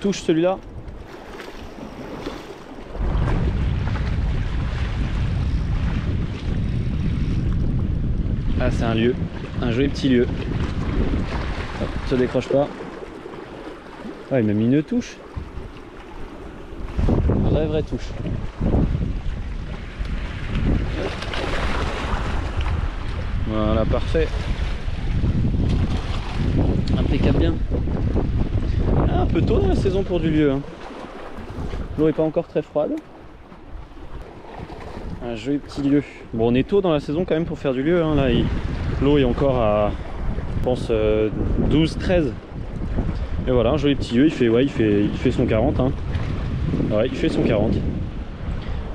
touche celui-là. Ah, c'est un lieu, un joli petit lieu. Hop, se décroche pas. Ouais, il m'a mis une touche. Vraie touche. Voilà, parfait. Impeccable bien. Ah, un peu tôt dans la saison pour du lieu. Hein. L'eau est pas encore très froide. Un joli petit lieu. Bon, on est tôt dans la saison quand même pour faire du lieu. Hein. Là, l'eau est encore à, je pense, 12-13. Et voilà, un joli petit lieu. Il fait son 40. Hein. Ouais, il fait son 40.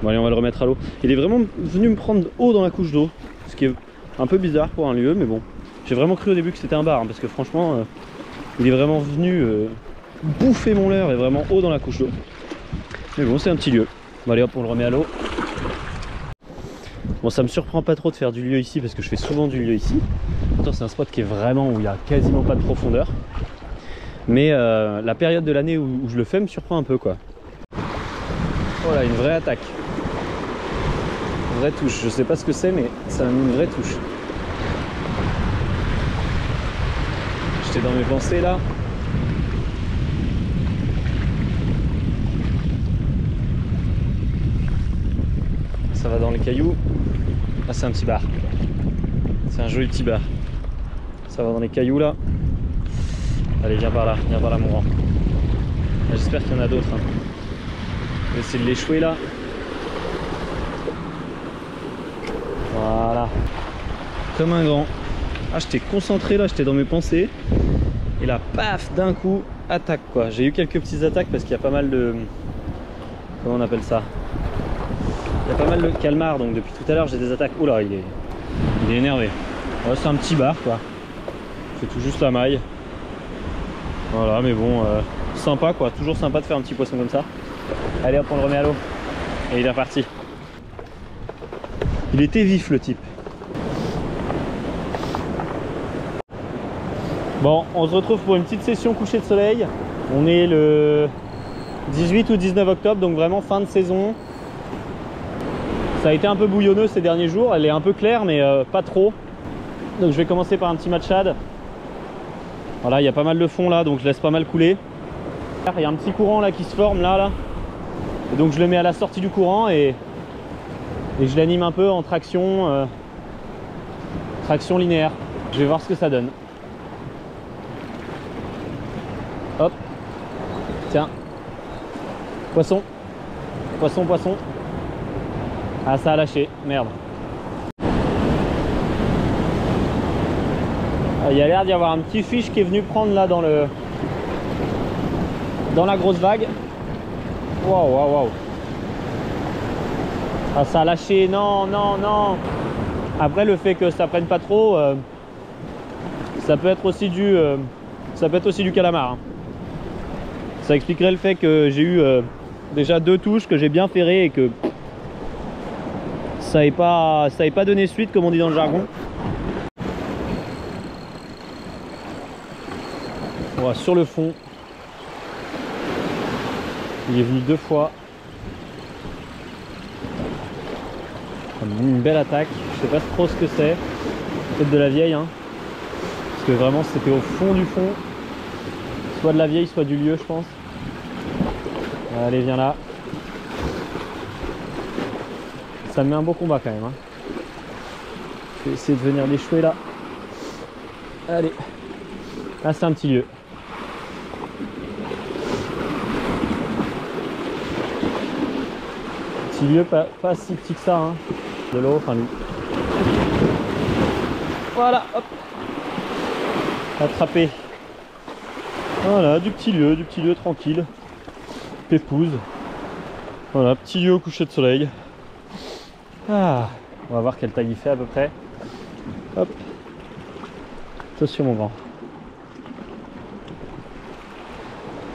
Bon, allez, on va le remettre à l'eau. Il est vraiment venu me prendre haut dans la couche d'eau. Ce qui est un peu bizarre pour un lieu, mais bon. J'ai vraiment cru au début que c'était un bar. Hein, parce que franchement, il est vraiment venu bouffer mon leurre et vraiment haut dans la couche d'eau. Mais bon, c'est un petit lieu. Bon, allez hop, on le remet à l'eau. Bon, ça me surprend pas trop de faire du lieu ici parce que je fais souvent du lieu ici. Pourtant, c'est un spot qui est vraiment où il n'y a quasiment pas de profondeur. Mais la période de l'année où je le fais me surprend un peu, quoi. Voilà, une vraie attaque. Une vraie touche. Je sais pas ce que c'est, mais ça a mis une vraie touche. J'étais dans mes pensées là. Ça va dans les cailloux. Ah, c'est un petit bar. C'est un joli petit bar. Ça va dans les cailloux là. Allez, viens par là mon grand. J'espère qu'il y en a d'autres. Hein. Je vais essayer de l'échouer là. Voilà. Comme un grand. Ah, j'étais concentré là, j'étais dans mes pensées. Et là, paf, d'un coup, attaque quoi. J'ai eu quelques petites attaques parce qu'il y a pas mal de... Comment on appelle ça? Il y a pas mal de calmars, donc depuis tout à l'heure j'ai des attaques. Oula, il est énervé. Ouais, c'est un petit bar quoi. C'est tout juste la maille. Voilà, mais bon, sympa quoi. Toujours sympa de faire un petit poisson comme ça. Allez hop, on le remet à l'eau. Et il est reparti. Il était vif le type. Bon, on se retrouve pour une petite session coucher de soleil. On est le 18 ou 19 octobre, donc vraiment fin de saison. Ça a été un peu bouillonneux ces derniers jours. Elle est un peu claire, mais pas trop. Donc je vais commencer par un petit matchade. Voilà, il y a pas mal de fond là, donc je laisse pas mal couler. Il y a un petit courant là qui se forme là. Et donc je le mets à la sortie du courant et je l'anime un peu en traction, traction linéaire. Je vais voir ce que ça donne. Hop, tiens, poisson, poisson, poisson. Ah, ça a lâché, merde. Ah, il y a l'air d'y avoir un petit fiche qui est venu prendre là dans la grosse vague. Waouh, waouh, waouh. Ah, ça a lâché, non, non, non. Après, le fait que ça prenne pas trop, ça peut être aussi du calamar. Hein. Ça expliquerait le fait que j'ai eu déjà 2 touches, que j'ai bien ferré et que ça n'avait pas donné suite comme on dit dans le jargon. Voilà, sur le fond. Il est venu 2 fois. Une belle attaque. Je sais pas trop ce que c'est. Peut-être de la vieille. Hein. Parce que vraiment c'était au fond du fond. Soit de la vieille, soit du lieu, je pense. Allez, viens là. Ça me met un beau combat quand même. Hein. Je vais essayer de venir l'échouer là. Allez. Là, c'est un petit lieu. Petit lieu, pas si petit que ça. Hein. De l'eau, enfin lui. Voilà, hop. Attrapé. Voilà, du petit lieu tranquille. Pépouze. Voilà, petit lieu au coucher de soleil. Ah, on va voir quelle taille il fait à peu près. Hop. Attention mon grand.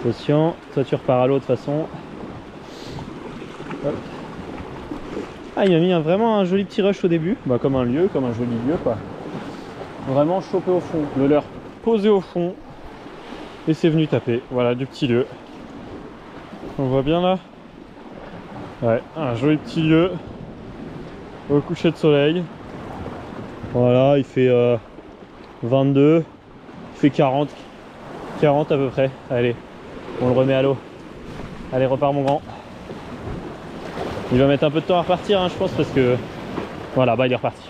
Attention, toi tu repars à l'eau de toute façon. Hop. Ah, il m'a mis vraiment un joli petit rush au début. Bah, comme un lieu, comme un joli lieu quoi. Vraiment chopé au fond. Le leurre posé au fond. Et c'est venu taper. Voilà, du petit lieu. On voit bien là. Ouais, un joli petit lieu au coucher de soleil. Voilà, il fait 22, il fait 40 à peu près. Allez, on le remet à l'eau. Allez, repars mon grand. Il va mettre un peu de temps à repartir, hein, je pense, parce que voilà, bah il est reparti.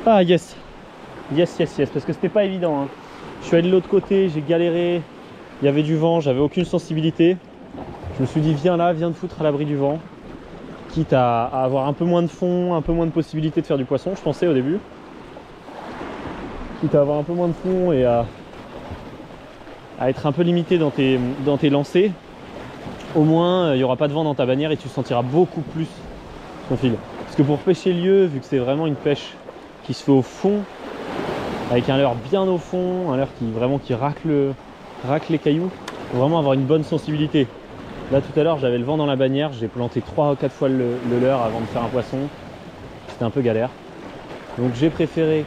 Ah yes, parce que c'était pas évident, hein. Je suis allé de l'autre côté, j'ai galéré, il y avait du vent, j'avais aucune sensibilité. Je me suis dit viens là, viens te foutre à l'abri du vent, quitte à avoir un peu moins de fond, un peu moins de possibilité de faire du poisson, je pensais au début. Quitte à avoir un peu moins de fond et à être un peu limité dans tes lancers. Au moins il n'y aura pas de vent dans ta bannière et tu sentiras beaucoup plus ton fil. Parce que pour pêcher lieu, vu que c'est vraiment une pêche qui se fait au fond, avec un leurre bien au fond, un leurre qui racle les cailloux, il faut vraiment avoir une bonne sensibilité. Là tout à l'heure j'avais le vent dans la bannière, j'ai planté 3 ou 4 fois le leurre avant de faire un poisson, c'était un peu galère. Donc j'ai préféré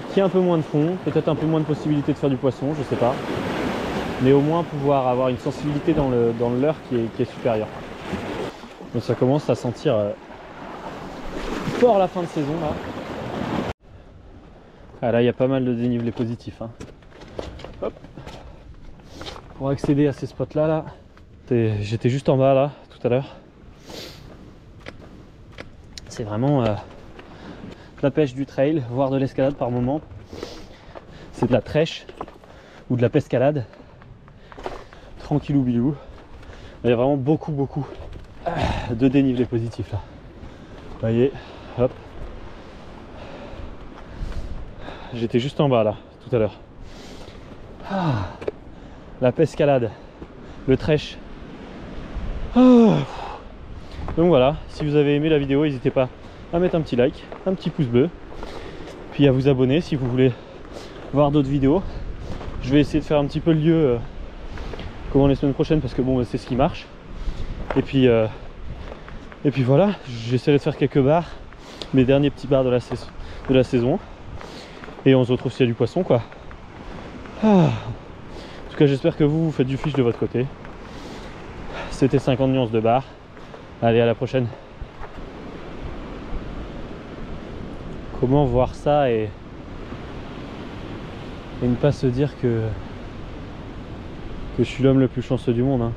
qu'il y ait un peu moins de fond, peut-être un peu moins de possibilité de faire du poisson, je sais pas. Mais au moins pouvoir avoir une sensibilité dans le leurre qui est supérieure. Donc ça commence à sentir fort la fin de saison là. Ah là il y a pas mal de dénivelé positif, hein. Hop. Pour accéder à ces spots là, j'étais juste en bas là tout à l'heure. C'est vraiment de la pêche du trail, voire de l'escalade par moment. C'est de la trèche ou de la pescalade. Tranquillou bilou. Il y a vraiment beaucoup de dénivelé positif là. Vous voyez, hop. J'étais juste en bas là tout à l'heure. Ah, la pescalade, le trèche. Ah. Donc voilà, si vous avez aimé la vidéo, n'hésitez pas à mettre un petit like, un petit pouce bleu, puis à vous abonner si vous voulez voir d'autres vidéos. Je vais essayer de faire un petit peu le lieu comment les semaines prochaines, parce que bon c'est ce qui marche. Et puis voilà, j'essaierai de faire quelques bars, mes derniers petits bars de la saison. Et on se retrouve s'il y a du poisson quoi. Ah. En tout cas j'espère que vous faites du fish de votre côté. C'était 50 nuances de bar. Allez, à la prochaine. Comment voir ça et ne pas se dire que je suis l'homme le plus chanceux du monde, hein.